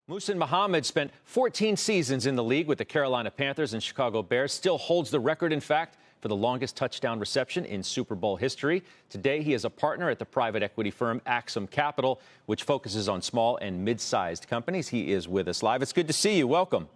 Muhsin Muhammad spent 14 seasons in the league with the Carolina Panthers and Chicago Bears, still holds the record, in fact, for the longest touchdown reception in Super Bowl history. Today, he is a partner at the private equity firm Axum Capital, which focuses on small and mid-sized companies. He is with us live. It's good to see you. Welcome.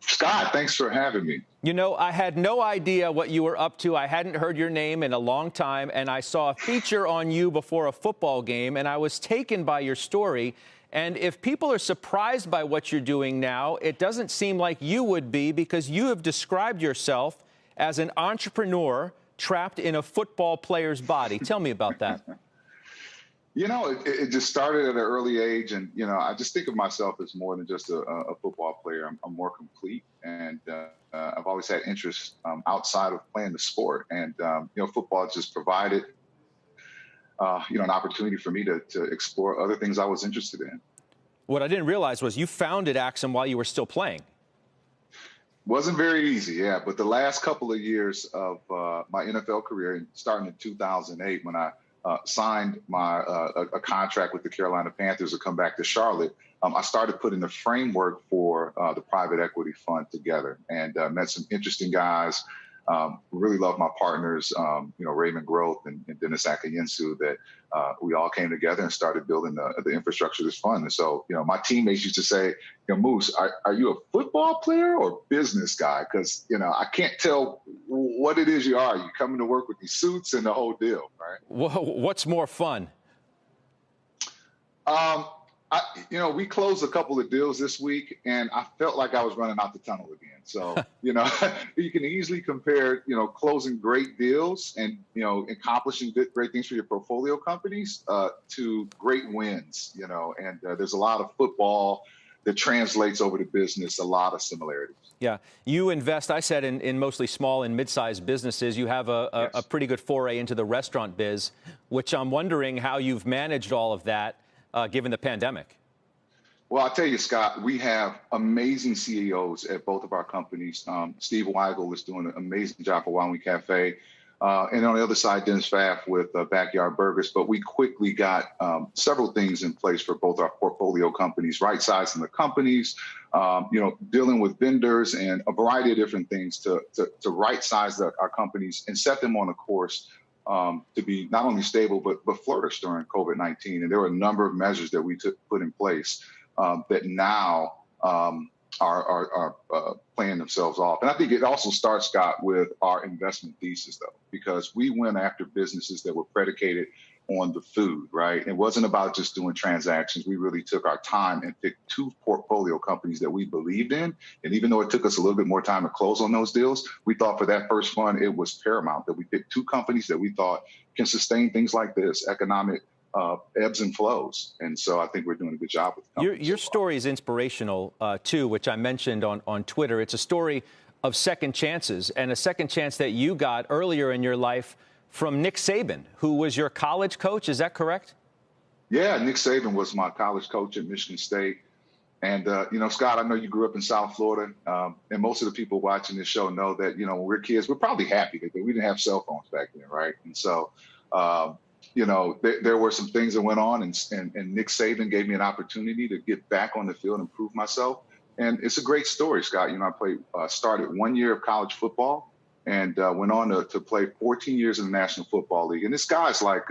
Scott, thanks for having me. You know, I had no idea what you were up to. I hadn't heard your name in a long time, and I saw a feature on you before a football game, and I was taken by your story. And if people are surprised by what you're doing now, it doesn't seem like you would be, because you have described yourself as an entrepreneur trapped in a football player's body. Tell me about that. You know, it just started at an early age. And, you know, I just think of myself as more than just a football player. I'm more complete. And I've always had interest outside of playing the sport. And, you know, football just provided you know, an opportunity for me to explore other things I was interested in. What I didn't realize was you founded Axum while you were still playing. Wasn't very easy, yeah. But the last couple of years of my NFL career, starting in 2008, when I signed a contract with the Carolina Panthers to come back to Charlotte, I started putting the framework for the private equity fund together, and met some interesting guys. Really love my partners, you know, Raymond Groth and Dennis Akayensu, that we all came together and started building the infrastructure of this fund. And so, you know, my teammates used to say, you know, Moose, are you a football player or business guy? Because, you know, I can't tell what it is you are. You coming to work with these suits and the whole deal, right? What's more fun? You know, we closed a couple of deals this week, and I felt like I was running out the tunnel again. So, you know, you can easily compare, you know, closing great deals and, you know, accomplishing great things for your portfolio companies to great wins, you know, and there's a lot of football that translates over to business, a lot of similarities. Yeah. You invest, I said, in mostly small and mid-sized businesses. You have a pretty good foray into the restaurant biz, which I'm wondering how you've managed all of that given the pandemic. Well, I'll tell you, Scott, we have amazing CEOs at both of our companies. Steve Weigel is doing an amazing job for Wyoming Cafe. And on the other side, Dennis Pfaff with Backyard Burgers. But we quickly got several things in place for both our portfolio companies, right-sizing the companies, you know, dealing with vendors and a variety of different things to right-size our companies and set them on a course to be not only stable, but flourish during COVID-19. And there were a number of measures that we put in place that now are playing themselves off. And I think it also starts, Scott, with our investment thesis, though, because we went after businesses that were predicated on the food, right? It wasn't about just doing transactions. We really took our time and picked two portfolio companies that we believed in. And even though it took us a little bit more time to close on those deals, we thought for that first fund, it was paramount that we picked two companies that we thought can sustain things like this, economic ebbs and flows. And so I think we're doing a good job with the Your story is inspirational, too, which I mentioned on Twitter. It's a story of second chances, and a second chance that you got earlier in your life from Nick Saban, who was your college coach. Is that correct? Yeah, Nick Saban was my college coach at Michigan State. And, you know, Scott, I know you grew up in South Florida, and most of the people watching this show know that, you know, when we're kids, we're probably happy that we didn't have cell phones back then, right? And so, you know, there were some things that went on, and Nick Saban gave me an opportunity to get back on the field and prove myself. And it's a great story, Scott. You know, I started 1 year of college football and went on to play 14 years in the National Football League. And this guy's like,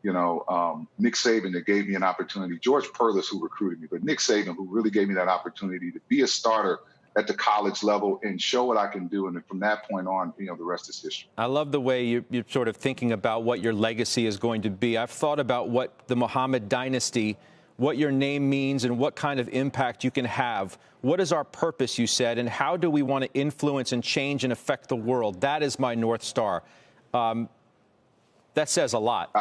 you know, Nick Saban that gave me an opportunity. George Perlis, who recruited me, but Nick Saban, who really gave me that opportunity to be a starter at the college level and show what I can do. And from that point on, you know, the rest is history. I love the way you're sort of thinking about what your legacy is going to be. I've thought about what the Muhammad dynasty, what your name means and what kind of impact you can have. What is our purpose, you said, and how do we want to influence and change and affect the world? That is my North Star. That says a lot.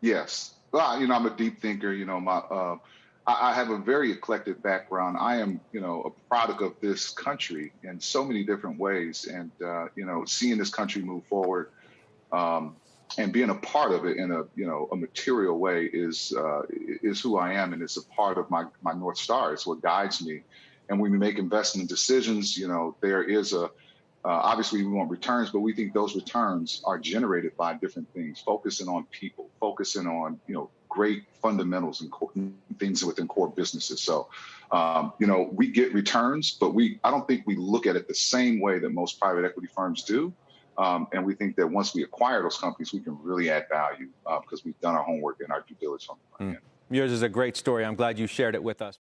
Yes. Well, you know, I'm a deep thinker. You know, I have a very eclectic background. I am, you know, a product of this country in so many different ways. And, you know, seeing this country move forward and being a part of it in a, you know, a material way is who I am. And it's a part of my North Star. It's what guides me. And when we make investment decisions, you know, there is obviously we want returns, but we think those returns are generated by different things, focusing on people, focusing on, you know, great fundamentals and things within core businesses. So We get returns, but I don't think we look at it the same way that most private equity firms do. And we think that once we acquire those companies, we can really add value because we've done our homework and our due diligence on the front end. Yours is a great story. I'm glad you shared it with us.